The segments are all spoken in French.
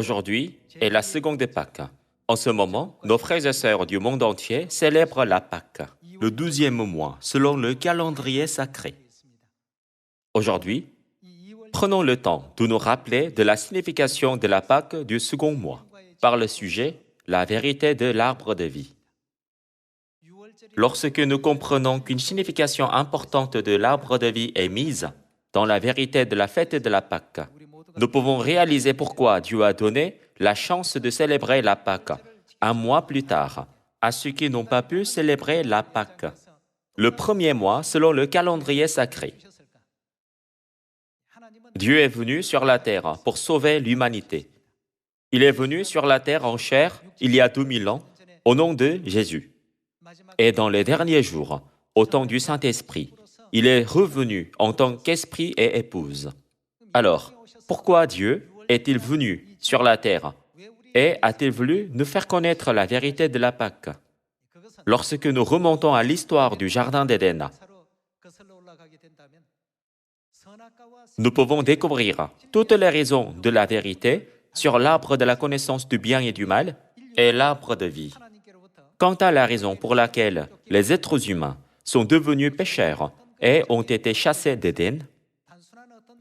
Aujourd'hui est la seconde Pâque. En ce moment, nos frères et sœurs du monde entier célèbrent la Pâque, le 12e mois, selon le calendrier sacré. Aujourd'hui, prenons le temps de nous rappeler de la signification de la Pâque du second mois, par le sujet « La vérité de l'arbre de vie ». Lorsque nous comprenons qu'une signification importante de l'arbre de vie est mise dans la vérité de la fête de la Pâque, nous pouvons réaliser pourquoi Dieu a donné la chance de célébrer la Pâque un mois plus tard à ceux qui n'ont pas pu célébrer la Pâque, le premier mois selon le calendrier sacré. Dieu est venu sur la terre pour sauver l'humanité. Il est venu sur la terre en chair il y a 2000 ans au nom de Jésus. Et dans les derniers jours, au temps du Saint-Esprit, il est revenu en tant qu'esprit et épouse. Alors, pourquoi Dieu est-il venu sur la terre et a-t-il voulu nous faire connaître la vérité de la Pâque? Lorsque nous remontons à l'histoire du Jardin d'Éden, nous pouvons découvrir toutes les raisons de la vérité sur l'arbre de la connaissance du bien et du mal et l'arbre de vie. Quant à la raison pour laquelle les êtres humains sont devenus pécheurs et ont été chassés d'Éden,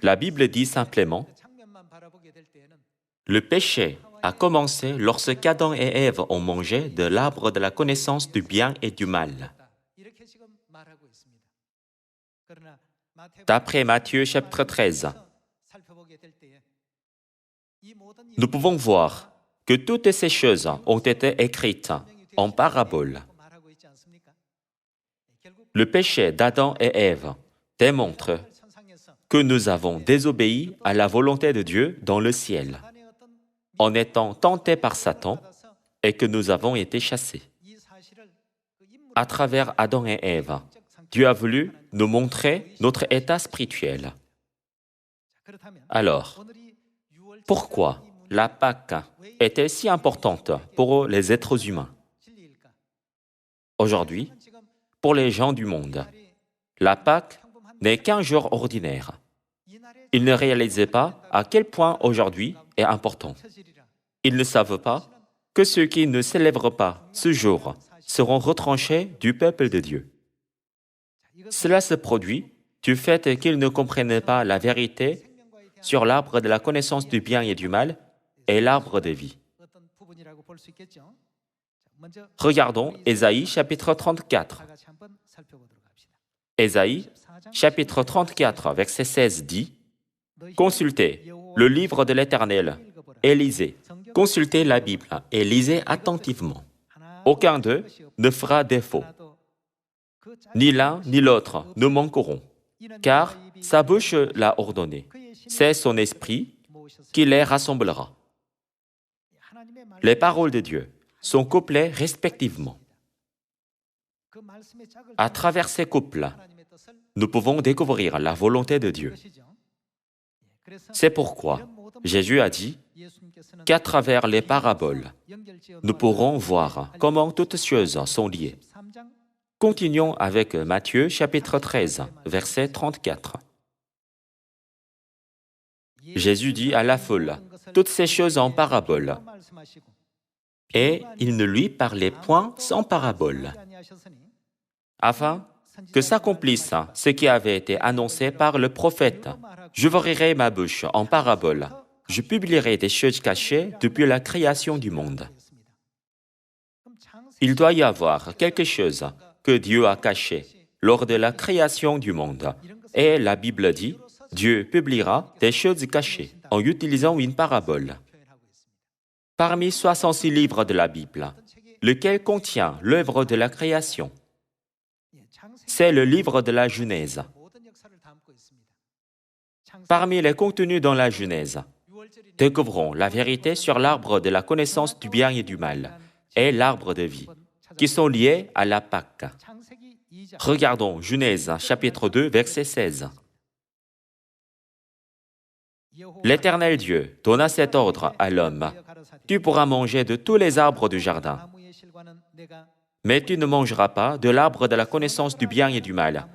la Bible dit simplement « Le péché a commencé lorsqu'Adam et Ève ont mangé de l'arbre de la connaissance du bien et du mal. » D'après Matthieu chapitre 13, nous pouvons voir que toutes ces choses ont été écrites en paraboles. Le péché d'Adam et Ève démontre que nous avons désobéi à la volonté de Dieu dans le ciel, en étant tentés par Satan et que nous avons été chassés. À travers Adam et Ève, Dieu a voulu nous montrer notre état spirituel. Alors, pourquoi la Pâque est-elle si importante pour les êtres humains? Aujourd'hui, pour les gens du monde, la Pâque n'est qu'un jour ordinaire. Ils ne réalisaient pas à quel point aujourd'hui est important. Ils ne savent pas que ceux qui ne célèbrent pas ce jour seront retranchés du peuple de Dieu. Cela se produit du fait qu'ils ne comprennent pas la vérité sur l'arbre de la connaissance du bien et du mal et l'arbre de vie. Regardons Ésaïe chapitre 34. Ésaïe chapitre 34, verset 16 dit « Consultez le livre de l'Éternel et lisez. Consultez la Bible et lisez attentivement. Aucun d'eux ne fera défaut. Ni l'un ni l'autre ne manqueront, car sa bouche l'a ordonné. C'est son esprit qui les rassemblera. » Les paroles de Dieu sont couplées respectivement. À travers ces couples, nous pouvons découvrir la volonté de Dieu. C'est pourquoi Jésus a dit qu'à travers les paraboles, nous pourrons voir comment toutes choses sont liées. Continuons avec Matthieu chapitre 13, verset 34. Jésus dit à la foule toutes ces choses en paraboles, et il ne lui parlait point sans parabole, afin que s'accomplisse ce qui avait été annoncé par le prophète. J'ouvrirai ma bouche en parabole, je publierai des choses cachées depuis la création du monde. Il doit y avoir quelque chose que Dieu a caché lors de la création du monde. Et la Bible dit, Dieu publiera des choses cachées en utilisant une parabole. Parmi 66 livres de la Bible, lequel contient l'œuvre de la création? C'est le livre de la Genèse. Parmi les contenus dans la Genèse, découvrons la vérité sur l'arbre de la connaissance du bien et du mal et l'arbre de vie, qui sont liés à la Pâque. Regardons Genèse chapitre 2, verset 16. L'Éternel Dieu donna cet ordre à l'homme. Tu pourras manger de tous les arbres du jardin, mais tu ne mangeras pas de l'arbre de la connaissance du bien et du mal,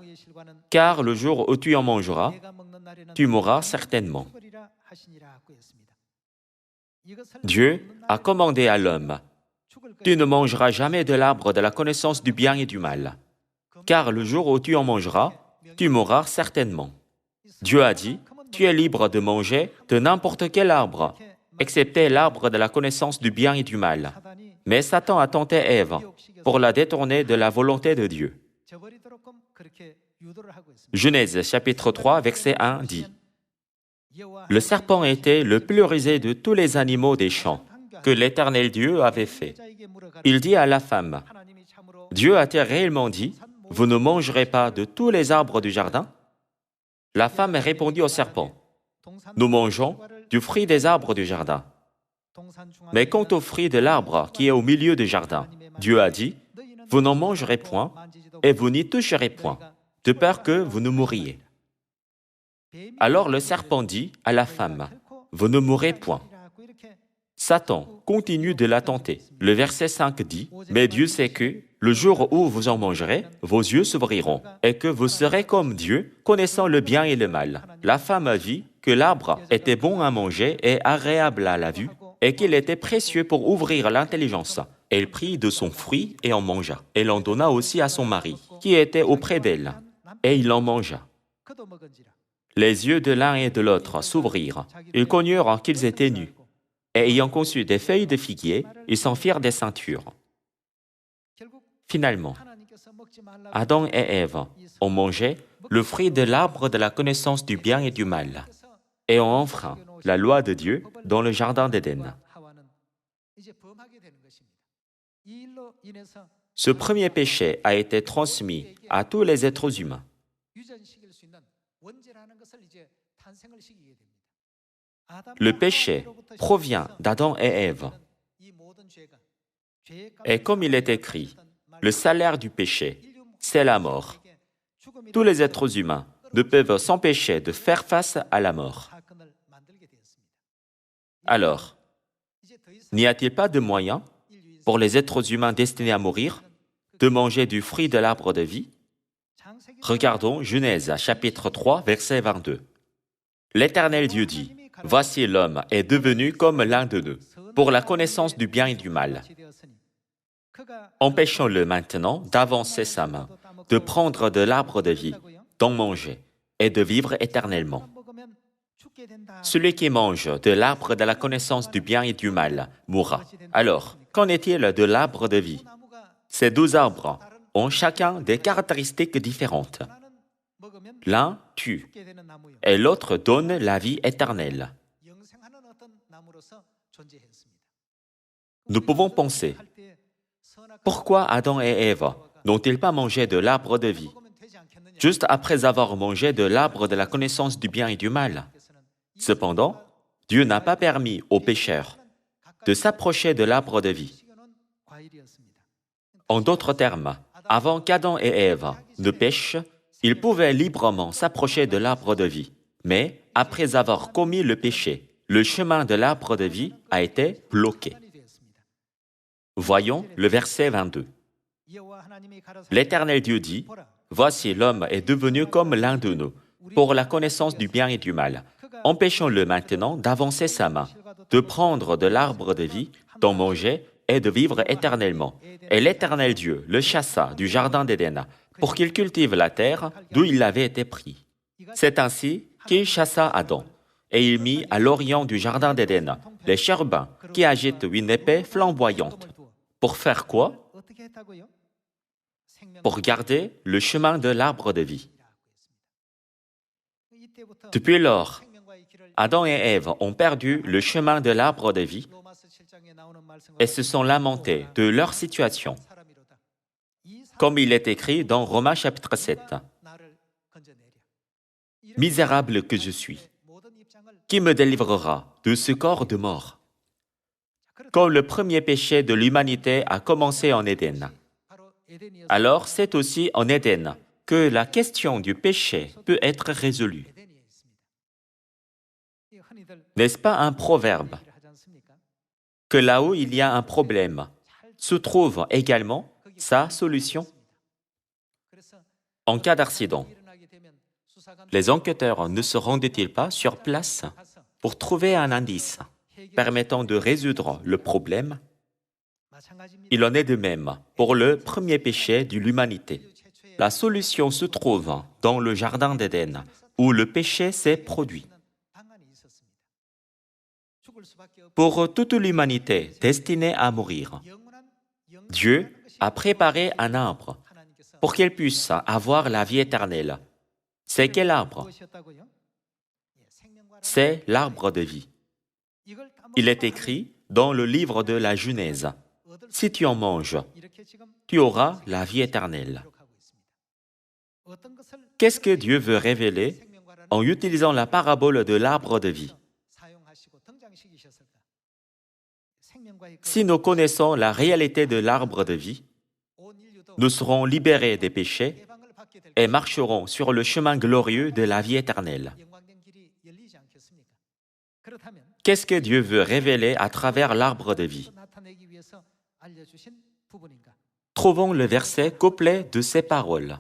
car le jour où tu en mangeras, tu mourras certainement. Dieu a commandé à l'homme, « Tu ne mangeras jamais de l'arbre de la connaissance du bien et du mal, car le jour où tu en mangeras, tu mourras certainement. » Dieu a dit, « Tu es libre de manger de n'importe quel arbre, excepté l'arbre de la connaissance du bien et du mal. » Mais Satan a tenté Ève pour la détourner de la volonté de Dieu. Genèse chapitre 3, verset 1 dit, « Le serpent était le plus rusé de tous les animaux des champs que l'Éternel Dieu avait fait. Il dit à la femme, « Dieu a-t-il réellement dit, « Vous ne mangerez pas de tous les arbres du jardin ?» » La femme répondit au serpent, « Nous mangeons du fruit des arbres du jardin. Mais quant au fruit de l'arbre qui est au milieu du jardin, Dieu a dit, « Vous n'en mangerez point et vous n'y toucherez point, de peur que vous ne mouriez. » Alors le serpent dit à la femme, « Vous ne mourrez point. » Satan continue de la tenter. Le verset 5 dit, « Mais Dieu sait que, le jour où vous en mangerez, vos yeux s'ouvriront, et que vous serez comme Dieu, connaissant le bien et le mal. » La femme vit que l'arbre était bon à manger et agréable à la vue, et qu'il était précieux pour ouvrir l'intelligence. Elle prit de son fruit et en mangea. Elle en donna aussi à son mari, qui était auprès d'elle, et il en mangea. Les yeux de l'un et de l'autre s'ouvrirent. Ils connurent qu'ils étaient nus. Et ayant conçu des feuilles de figuier, ils s'en firent des ceintures. Finalement, Adam et Ève ont mangé le fruit de l'arbre de la connaissance du bien et du mal, et ont enfreint la loi de Dieu dans le jardin d'Éden. Ce premier péché a été transmis à tous les êtres humains. Le péché provient d'Adam et Ève. Et comme il est écrit, le salaire du péché, c'est la mort. Tous les êtres humains ne peuvent s'empêcher de faire face à la mort. Alors, n'y a-t-il pas de moyen pour les êtres humains destinés à mourir de manger du fruit de l'arbre de vie? Regardons Genèse chapitre 3, verset 22. L'Éternel Dieu dit, « Voici l'homme est devenu comme l'un de nous, pour la connaissance du bien et du mal. Empêchons-le maintenant d'avancer sa main, de prendre de l'arbre de vie, d'en manger et de vivre éternellement. Celui qui mange de l'arbre de la connaissance du bien et du mal mourra. » Alors, qu'en est-il de l'arbre de vie? Ces 12 arbres ont chacun des caractéristiques différentes. L'un tue et l'autre donne la vie éternelle. Nous pouvons penser, pourquoi Adam et Ève n'ont-ils pas mangé de l'arbre de vie, juste après avoir mangé de l'arbre de la connaissance du bien et du mal? Cependant, Dieu n'a pas permis aux pécheurs de s'approcher de l'arbre de vie. En d'autres termes, avant qu'Adam et Ève ne pêchent, ils pouvaient librement s'approcher de l'arbre de vie. Mais, après avoir commis le péché, le chemin de l'arbre de vie a été bloqué. Voyons le verset 22. L'Éternel Dieu dit, « Voici l'homme est devenu comme l'un de nous, pour la connaissance du bien et du mal. Empêchons-le maintenant d'avancer sa main, de prendre de l'arbre de vie, d'en manger et de vivre éternellement. » Et l'Éternel Dieu le chassa du jardin d'Éden, pour qu'il cultive la terre d'où il avait été pris. C'est ainsi qu'il chassa Adam, et il mit à l'orient du jardin d'Éden les chérubins qui agitent une épée flamboyante. Pour faire quoi? Pour garder le chemin de l'arbre de vie. Depuis lors, Adam et Ève ont perdu le chemin de l'arbre de vie et se sont lamentés de leur situation, comme il est écrit dans Romains chapitre 7. « Misérable que je suis, qui me délivrera de ce corps de mort ?» Comme le premier péché de l'humanité a commencé en Éden, alors c'est aussi en Éden que la question du péché peut être résolue. N'est-ce pas un proverbe que là où il y a un problème se trouve également sa solution? En cas d'accident, les enquêteurs ne se rendaient-ils pas sur place pour trouver un indice permettant de résoudre le problème, il en est de même pour le premier péché de l'humanité. La solution se trouve dans le Jardin d'Éden, où le péché s'est produit. Pour toute l'humanité destinée à mourir, Dieu a préparé un arbre pour qu'elle puisse avoir la vie éternelle. C'est quel arbre? C'est l'arbre de vie. Il est écrit dans le livre de la Genèse. Si tu en manges, tu auras la vie éternelle. Qu'est-ce que Dieu veut révéler en utilisant la parabole de l'arbre de vie? Si nous connaissons la réalité de l'arbre de vie, nous serons libérés des péchés et marcherons sur le chemin glorieux de la vie éternelle. Qu'est-ce que Dieu veut révéler à travers l'arbre de vie? Trouvons le verset couplet de ces paroles.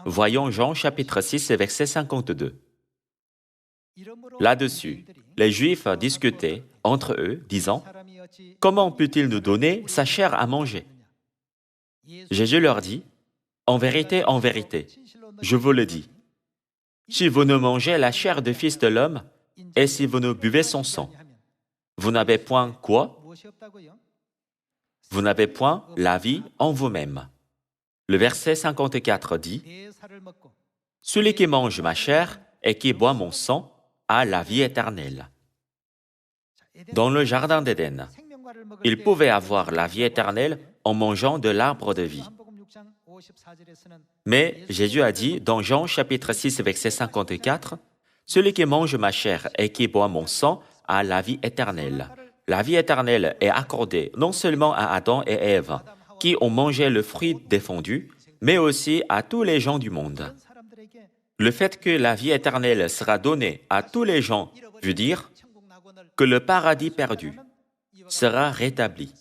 Voyons Jean chapitre 6, verset 52. Là-dessus, les Juifs discutaient entre eux, disant, « Comment peut-il nous donner sa chair à manger ?» Jésus leur dit, « En vérité, je vous le dis, si vous ne mangez la chair du Fils de l'homme, et si vous ne buvez son sang, vous n'avez point quoi? Vous n'avez point la vie en vous-même. » Le verset 54 dit, « Celui qui mange ma chair et qui boit mon sang a la vie éternelle. » Dans le Jardin d'Éden, ils pouvaient avoir la vie éternelle en mangeant de l'arbre de vie. Mais Jésus a dit dans Jean chapitre 6, verset 54, « Celui qui mange ma chair et qui boit mon sang a la vie éternelle. » La vie éternelle est accordée non seulement à Adam et Ève, qui ont mangé le fruit défendu, mais aussi à tous les gens du monde. Le fait que la vie éternelle sera donnée à tous les gens veut dire que le paradis perdu sera rétabli.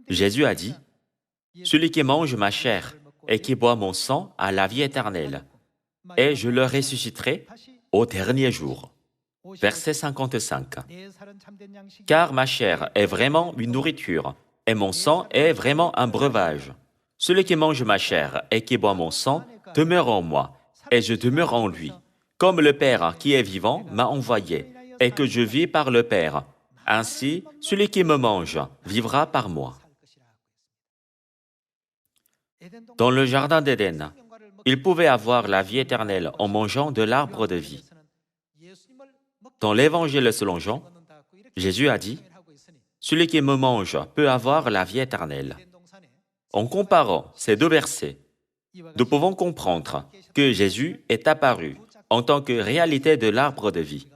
Jésus a dit, « Celui qui mange ma chair et qui boit mon sang a la vie éternelle, et je le ressusciterai au dernier jour. » Verset 55. « Car ma chair est vraiment une nourriture, et mon sang est vraiment un breuvage. Celui qui mange ma chair et qui boit mon sang demeure en moi, et je demeure en lui. Comme le Père qui est vivant m'a envoyé, et que je vis par le Père, ainsi celui qui me mange vivra par moi. » Dans le Jardin d'Éden, ils pouvaient avoir la vie éternelle en mangeant de l'arbre de vie. Dans l'Évangile selon Jean, Jésus a dit, « Celui qui me mange peut avoir la vie éternelle. » En comparant ces deux versets, nous pouvons comprendre que Jésus est apparu en tant que réalité de l'arbre de vie.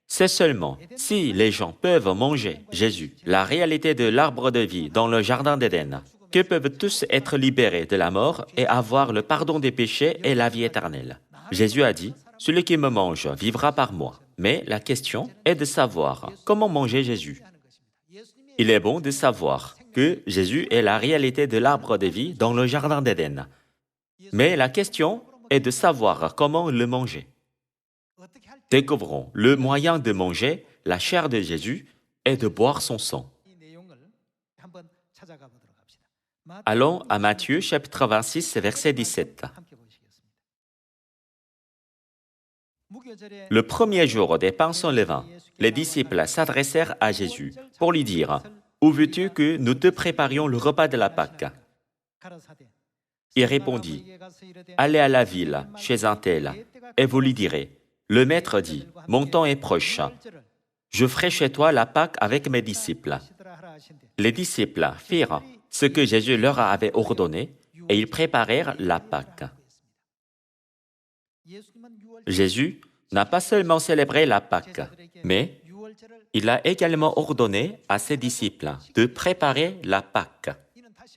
C'est seulement si les gens peuvent manger Jésus, la réalité de l'arbre de vie dans le Jardin d'Éden, que peuvent tous être libérés de la mort et avoir le pardon des péchés et la vie éternelle. Jésus a dit, « Celui qui me mange vivra par moi. » Mais la question est de savoir comment manger Jésus. Il est bon de savoir que Jésus est la réalité de l'arbre de vie dans le Jardin d'Éden. Mais la question est de savoir comment le manger. Découvrons le moyen de manger la chair de Jésus et de boire son sang. Allons à Matthieu chapitre 26, verset 17. Le premier jour des pains sans levain, les disciples s'adressèrent à Jésus pour lui dire, « Où veux-tu que nous te préparions le repas de la Pâque ?» Il répondit, « Allez à la ville, chez un tel, et vous lui direz, « Le Maître dit, mon temps est proche. Je ferai chez toi la Pâque avec mes disciples. » Les disciples firent ce que Jésus leur avait ordonné, et ils préparèrent la Pâque. Jésus n'a pas seulement célébré la Pâque, mais il a également ordonné à ses disciples de préparer la Pâque.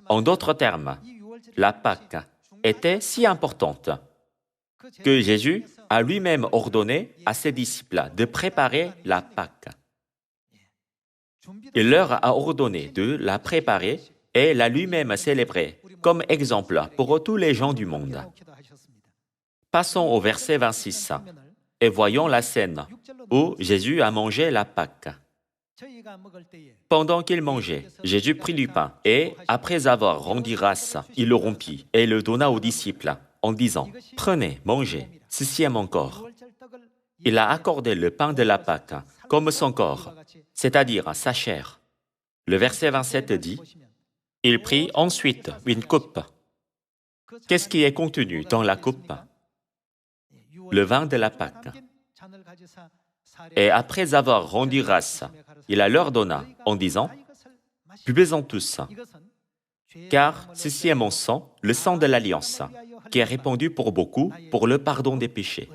En d'autres termes, la Pâque était si importante que Jésus a lui-même ordonné à ses disciples de préparer la Pâque. Il leur a ordonné de la préparer et l'a lui-même célébrée comme exemple pour tous les gens du monde. Passons au verset 26. Et voyons la scène où Jésus a mangé la Pâque. Pendant qu'il mangeait, Jésus prit du pain et, après avoir rendu grâce, il le rompit et le donna aux disciples en disant « Prenez, mangez, ceci est mon corps ». Il a accordé le pain de la Pâque comme son corps, c'est-à-dire sa chair. Le verset 27 dit « Il prit ensuite une coupe ». Qu'est-ce qui est contenu dans la coupe? Le vin de la Pâque. Et après avoir rendu grâce, il leur donna en disant « Buvez-en tous, car ceci est mon sang, le sang de l'Alliance, qui est répandu pour beaucoup pour le pardon des péchés. »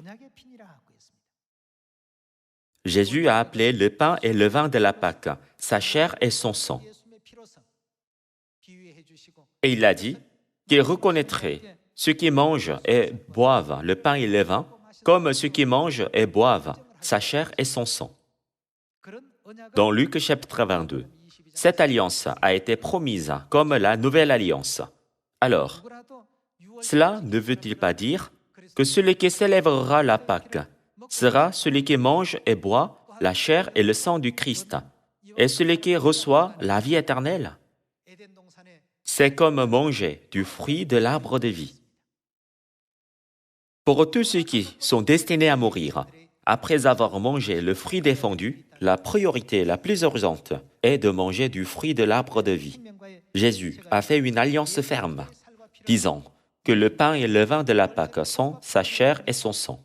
Jésus a appelé le pain et le vin de la Pâque sa chair et son sang. Et il a dit qu'il reconnaîtrait ceux qui mangent et boivent le pain et le vin comme ceux qui mangent et boivent sa chair et son sang. Dans Luc chapitre 22, cette alliance a été promise comme la nouvelle alliance. Alors, cela ne veut-il pas dire que celui qui célébrera la Pâque sera celui qui mange et boit la chair et le sang du Christ, et celui qui reçoit la vie éternelle? C'est comme manger du fruit de l'arbre de vie. Pour tous ceux qui sont destinés à mourir, après avoir mangé le fruit défendu, la priorité la plus urgente est de manger du fruit de l'arbre de vie. Jésus a fait une alliance ferme, disant que le pain et le vin de la Pâque sont sa chair et son sang,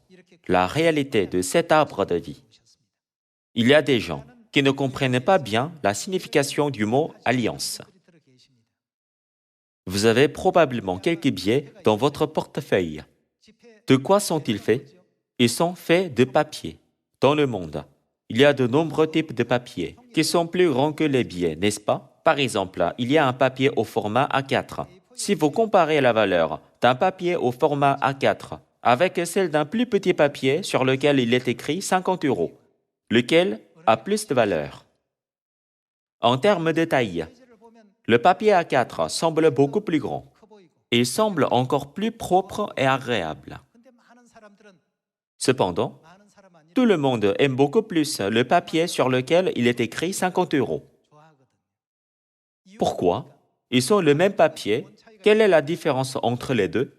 la réalité de cet arbre de vie. Il y a des gens qui ne comprennent pas bien la signification du mot « alliance ». Vous avez probablement quelques billets dans votre portefeuille. De quoi sont-ils faits? Ils sont faits de papier. Dans le monde, il y a de nombreux types de papier qui sont plus grands que les billets, n'est-ce pas? Par exemple, il y a un papier au format A4. Si vous comparez la valeur d'un papier au format A4 avec celle d'un plus petit papier sur lequel il est écrit 50 €, lequel a plus de valeur? En termes de taille, le papier A4 semble beaucoup plus grand. Il semble encore plus propre et agréable. Cependant, tout le monde aime beaucoup plus le papier sur lequel il est écrit 50 €. Pourquoi? Ils sont le même papier. Quelle est la différence entre les deux?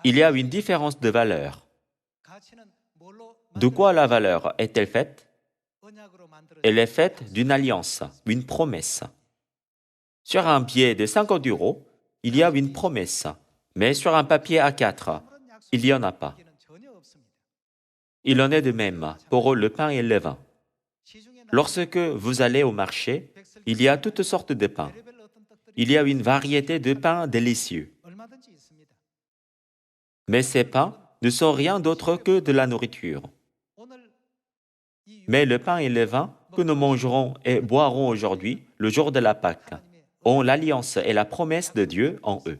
Il y a une différence de valeur. De quoi la valeur est-elle faite? Elle est faite d'une alliance, d'une promesse. Sur un billet de 50 €, il y a une promesse, mais sur un papier A4, il n'y en a pas. Il en est de même pour le pain et le vin. Lorsque vous allez au marché, il y a toutes sortes de pains. Il y a une variété de pains délicieux. Mais ces pains ne sont rien d'autre que de la nourriture. Mais le pain et le vin que nous mangerons et boirons aujourd'hui, le jour de la Pâque, ont l'alliance et la promesse de Dieu en eux.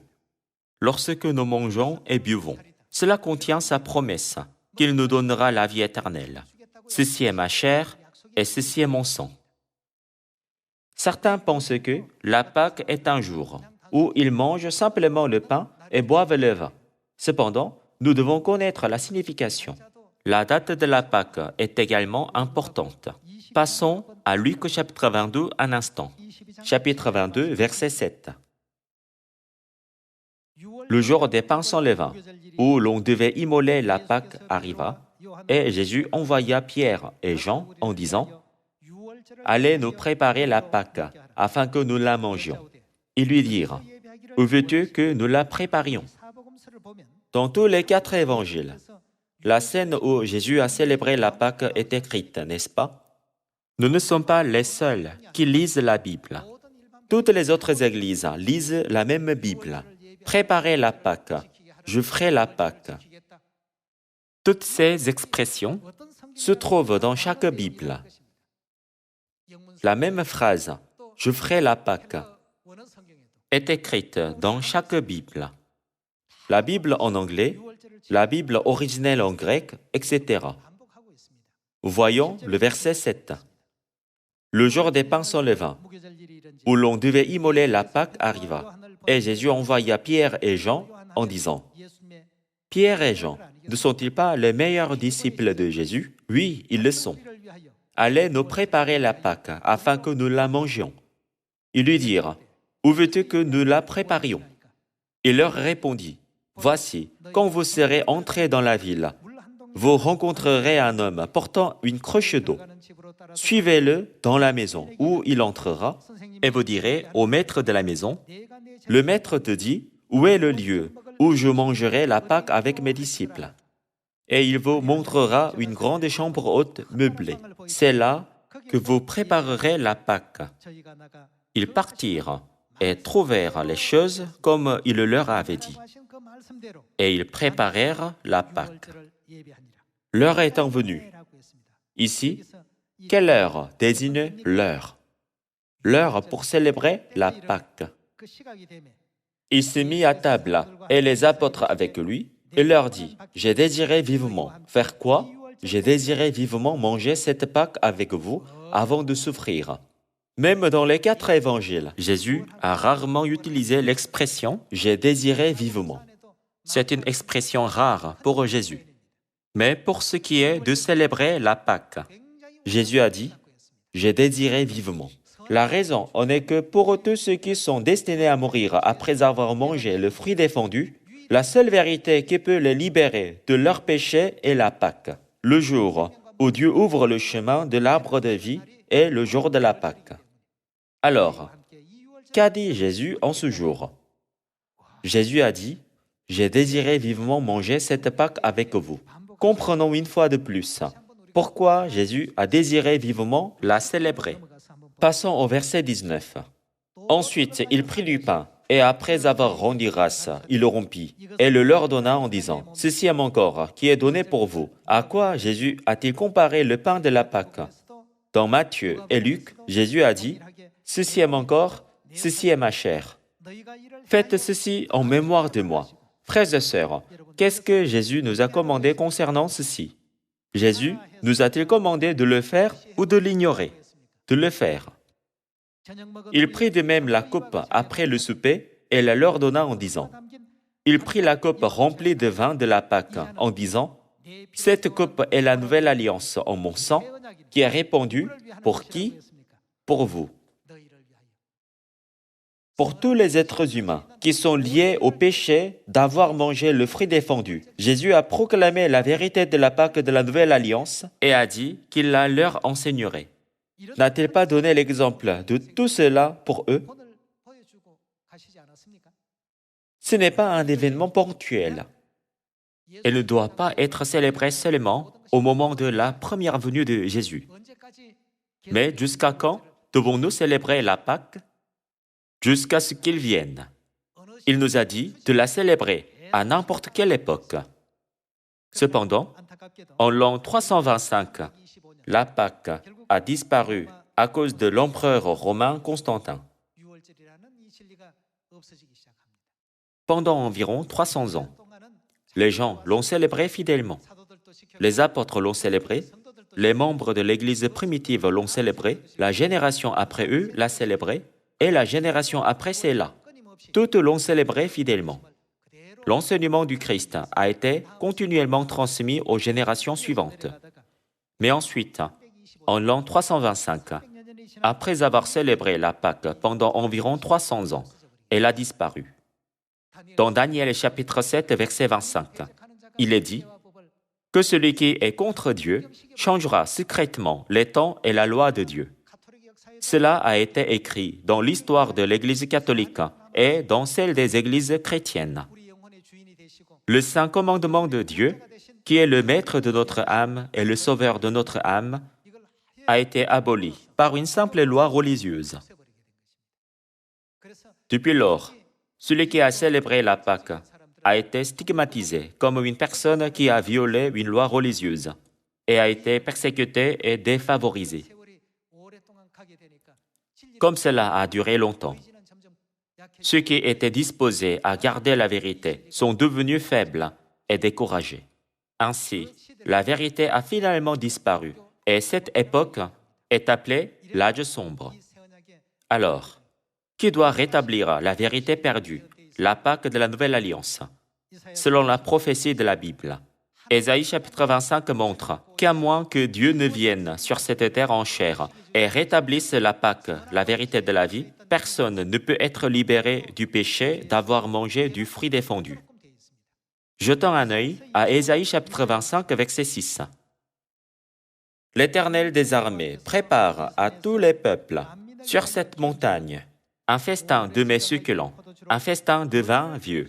Lorsque nous mangeons et buvons, cela contient sa promesse, qu'il nous donnera la vie éternelle. Ceci est ma chair et ceci est mon sang. Certains pensent que la Pâque est un jour où ils mangent simplement le pain et boivent le vin. Cependant, nous devons connaître la signification. La date de la Pâque est également importante. Passons à Luc chapitre 22 un instant. Chapitre 22, verset 7. Le jour des pains sans levain, où l'on devait immoler la Pâque, arriva, et Jésus envoya Pierre et Jean en disant « Allez nous préparer la Pâque, afin que nous la mangions. » Ils lui dirent « Où veux-tu que nous la préparions ?» Dans tous les 4 évangiles, la scène où Jésus a célébré la Pâque est écrite, n'est-ce pas? Nous ne sommes pas les seuls qui lisent la Bible. Toutes les autres églises lisent la même Bible. Préparez la Pâque, je ferai la Pâque. Toutes ces expressions se trouvent dans chaque Bible. La même phrase, je ferai la Pâque, est écrite dans chaque Bible. La Bible en anglais, la Bible originelle en grec, etc. Voyons le verset 7. Le jour des pains sans levain, où l'on devait immoler la Pâque, arriva, et Jésus envoya Pierre et Jean en disant « Pierre et Jean, ne sont-ils pas les meilleurs disciples de Jésus? Oui, ils le sont. Allez nous préparer la Pâque afin que nous la mangions. Ils lui dirent, où veux-tu que nous la préparions? Il leur répondit, voici, quand vous serez entrés dans la ville, vous rencontrerez un homme portant une cruche d'eau. Suivez-le dans la maison où il entrera et vous direz au maître de la maison, le maître te dit, où est le lieu où je mangerai la Pâque avec mes disciples? Et il vous montrera une grande chambre haute meublée. C'est là que vous préparerez la Pâque. Ils partirent et trouvèrent les choses comme il leur avait dit. Et ils préparèrent la Pâque. L'heure étant venue. Ici, quelle heure désigne l'heure? L'heure pour célébrer la Pâque. Il se mit à table et les apôtres avec lui. Il leur dit, j'ai désiré vivement. Faire quoi? J'ai désiré vivement manger cette Pâque avec vous avant de souffrir. Même dans les 4 évangiles, Jésus a rarement utilisé l'expression « j'ai désiré vivement ». C'est une expression rare pour Jésus. Mais pour ce qui est de célébrer la Pâque, Jésus a dit « j'ai désiré vivement ». La raison en est que pour tous ceux qui sont destinés à mourir après avoir mangé le fruit défendu, la seule vérité qui peut les libérer de leurs péchés est la Pâque. Le jour où Dieu ouvre le chemin de l'arbre de vie est le jour de la Pâque. Alors, qu'a dit Jésus en ce jour? Jésus a dit, « J'ai désiré vivement manger cette Pâque avec vous ». Comprenons une fois de plus pourquoi Jésus a désiré vivement la célébrer. Passons au verset 19. Ensuite, il prit du pain, et après avoir rendu grâce, il le rompit, et le leur donna en disant, « Ceci est mon corps, qui est donné pour vous. » À quoi Jésus a-t-il comparé le pain de la Pâque? Dans Matthieu et Luc, Jésus a dit, « Ceci est mon corps, ceci est ma chair. Faites ceci en mémoire de moi. » Frères et sœurs, qu'est-ce que Jésus nous a commandé concernant ceci? Jésus nous a-t-il commandé de le faire ou de l'ignorer? De le faire. Il prit de même la coupe après le souper et la leur donna en disant, il prit la coupe remplie de vin de la Pâque en disant, « Cette coupe est la nouvelle alliance en mon sang qui est répandue pour qui? Pour vous. » Pour tous les êtres humains qui sont liés au péché d'avoir mangé le fruit défendu, Jésus a proclamé la vérité de la Pâque de la nouvelle alliance et a dit qu'il la leur enseignerait. N'a-t-il pas donné l'exemple de tout cela pour eux? Ce n'est pas un événement ponctuel. Elle ne doit pas être célébrée seulement au moment de la première venue de Jésus. Mais jusqu'à quand devons-nous célébrer la Pâque? Jusqu'à ce qu'il vienne. Il nous a dit de la célébrer à n'importe quelle époque. Cependant, en l'an 325, la Pâque a disparu à cause de l'empereur romain Constantin. Pendant environ 300 ans, les gens l'ont célébré fidèlement. Les apôtres l'ont célébré, les membres de l'Église primitive l'ont célébré, la génération après eux l'a célébré, et la génération après celle-là. Toutes l'ont célébré fidèlement. L'enseignement du Christ a été continuellement transmis aux générations suivantes. Mais ensuite, en l'an 325, après avoir célébré la Pâque pendant environ 300 ans, elle a disparu. Dans Daniel chapitre 7, verset 25, il est dit que celui qui est contre Dieu changera secrètement les temps et la loi de Dieu. Cela a été écrit dans l'histoire de l'Église catholique et dans celle des églises chrétiennes. Le saint commandement de Dieu, qui est le maître de notre âme et le sauveur de notre âme, a été aboli par une simple loi religieuse. Depuis lors, celui qui a célébré la Pâque a été stigmatisé comme une personne qui a violé une loi religieuse et a été persécuté et défavorisé. Comme cela a duré longtemps, ceux qui étaient disposés à garder la vérité sont devenus faibles et découragés. Ainsi, la vérité a finalement disparu et cette époque est appelée l'âge sombre. Alors, qui doit rétablir la vérité perdue, la Pâque de la Nouvelle Alliance? Selon la prophétie de la Bible, Ésaïe chapitre 25 montre qu'à moins que Dieu ne vienne sur cette terre en chair et rétablisse la Pâque, la vérité de la vie, personne ne peut être libéré du péché d'avoir mangé du fruit défendu. Jetons un œil à Ésaïe chapitre 25, verset 6. L'Éternel des armées prépare à tous les peuples sur cette montagne un festin de mets succulents, un festin de vin vieux.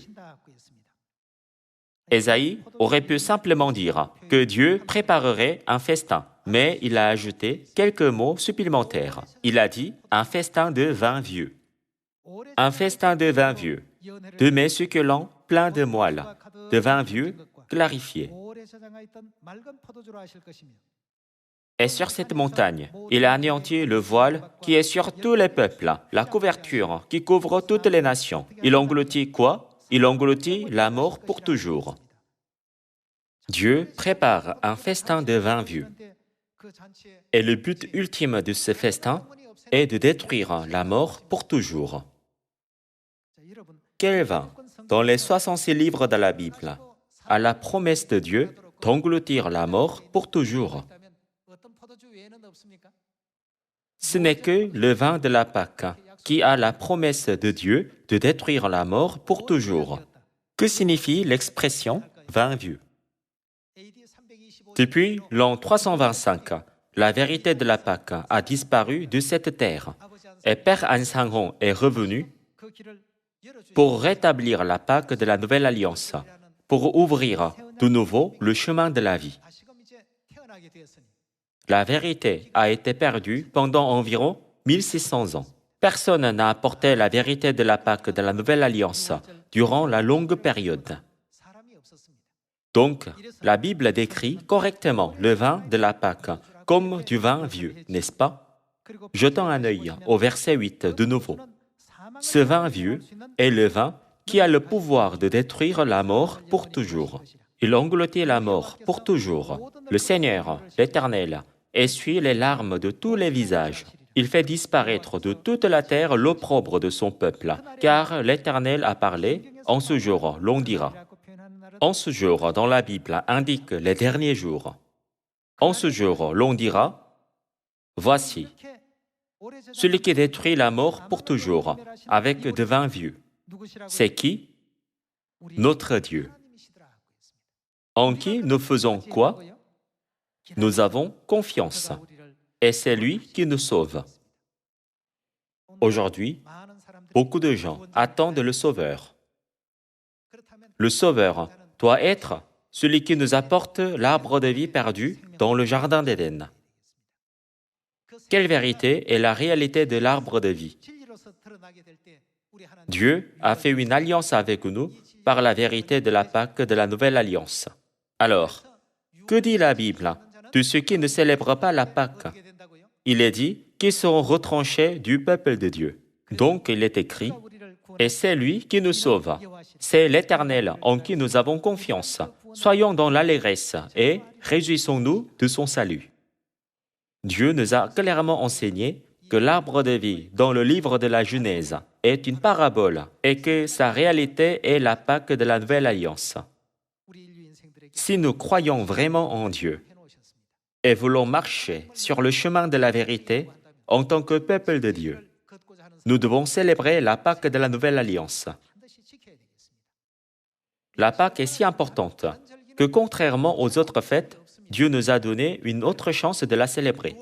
Ésaïe aurait pu simplement dire que Dieu préparerait un festin, mais il a ajouté quelques mots supplémentaires. Il a dit un festin de vin vieux. Un festin de vin vieux, de mets succulents pleins de moelle, de vin vieux clarifié. Et sur cette montagne, il a anéanti le voile qui est sur tous les peuples, la couverture qui couvre toutes les nations. Il engloutit quoi? Il engloutit la mort pour toujours. Dieu prépare un festin de vin vieux. Et le but ultime de ce festin est de détruire la mort pour toujours. Quel vin, dans les 66 livres de la Bible, a la promesse de Dieu d'engloutir la mort pour toujours? Ce n'est que le vin de la Pâque qui a la promesse de Dieu de détruire la mort pour toujours. Que signifie l'expression « vin vieux » ? Depuis l'an 325, la vérité de la Pâque a disparu de cette terre et Père An-sang-hong est revenu pour rétablir la Pâque de la Nouvelle Alliance, pour ouvrir de nouveau le chemin de la vie. La vérité a été perdue pendant environ 1600 ans. Personne n'a apporté la vérité de la Pâque de la Nouvelle Alliance durant la longue période. Donc, la Bible décrit correctement le vin de la Pâque comme du vin vieux, n'est-ce pas? Jetons un œil au verset 8 de nouveau. Ce vin vieux est le vin qui a le pouvoir de détruire la mort pour toujours. Il engloutit la mort pour toujours. Le Seigneur, l'Éternel, essuie les larmes de tous les visages. Il fait disparaître de toute la terre l'opprobre de son peuple, car l'Éternel a parlé, en ce jour, l'on dira. En ce jour, dans la Bible, indique les derniers jours. En ce jour, l'on dira, voici, celui qui détruit la mort pour toujours, avec de vin vieux. C'est qui? Notre Dieu. En qui nous faisons quoi? Nous avons confiance. Et c'est lui qui nous sauve. Aujourd'hui, beaucoup de gens attendent le Sauveur. Le Sauveur doit être celui qui nous apporte l'arbre de vie perdu dans le jardin d'Éden. Quelle vérité est la réalité de l'arbre de vie? Dieu a fait une alliance avec nous par la vérité de la Pâque de la Nouvelle Alliance. Alors, que dit la Bible de ceux qui ne célèbrent pas la Pâque? Il est dit qu'ils seront retranchés du peuple de Dieu. Donc, il est écrit, « Et c'est lui qui nous sauve. C'est l'Éternel en qui nous avons confiance. Soyons dans l'allégresse et réjouissons-nous de son salut. » Dieu nous a clairement enseigné que l'arbre de vie dans le livre de la Genèse est une parabole et que sa réalité est la Pâque de la Nouvelle Alliance. Si nous croyons vraiment en Dieu et voulons marcher sur le chemin de la vérité en tant que peuple de Dieu, nous devons célébrer la Pâque de la Nouvelle Alliance. La Pâque est si importante que, contrairement aux autres fêtes, Dieu nous a donné une autre chance de la célébrer.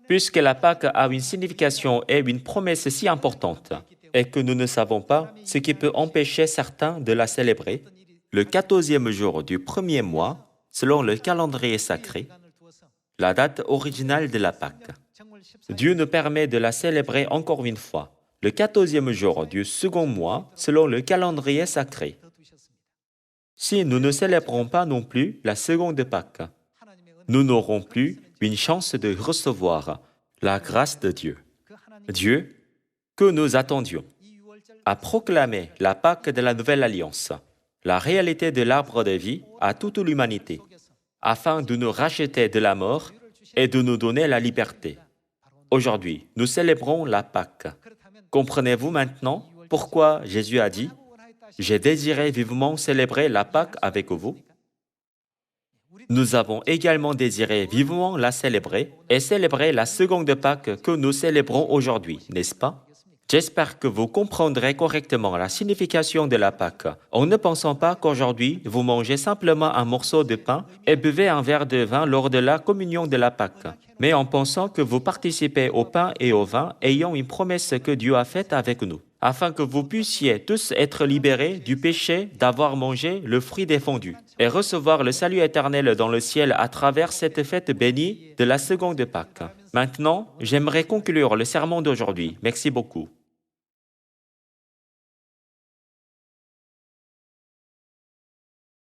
Puisque la Pâque a une signification et une promesse si importante, et que nous ne savons pas ce qui peut empêcher certains de la célébrer, le 14e jour du premier mois, selon le calendrier sacré, la date originale de la Pâque. Dieu nous permet de la célébrer encore une fois, le 14e jour du second mois, selon le calendrier sacré. Si nous ne célébrons pas non plus la seconde Pâque, nous n'aurons plus une chance de recevoir la grâce de Dieu. Dieu, que nous attendions, a proclamé la Pâque de la Nouvelle Alliance, la réalité de l'arbre de vie à toute l'humanité, afin de nous racheter de la mort et de nous donner la liberté. Aujourd'hui, nous célébrons la Pâque. Comprenez-vous maintenant pourquoi Jésus a dit « J'ai désiré vivement célébrer la Pâque avec vous » ? Nous avons également désiré vivement la célébrer et célébrer la seconde Pâque que nous célébrons aujourd'hui, n'est-ce pas? J'espère que vous comprendrez correctement la signification de la Pâque, en ne pensant pas qu'aujourd'hui, vous mangez simplement un morceau de pain et buvez un verre de vin lors de la communion de la Pâque, mais en pensant que vous participez au pain et au vin ayant une promesse que Dieu a faite avec nous, afin que vous puissiez tous être libérés du péché d'avoir mangé le fruit défendu et recevoir le salut éternel dans le ciel à travers cette fête bénie de la seconde Pâque. Maintenant, j'aimerais conclure le sermon d'aujourd'hui. Merci beaucoup.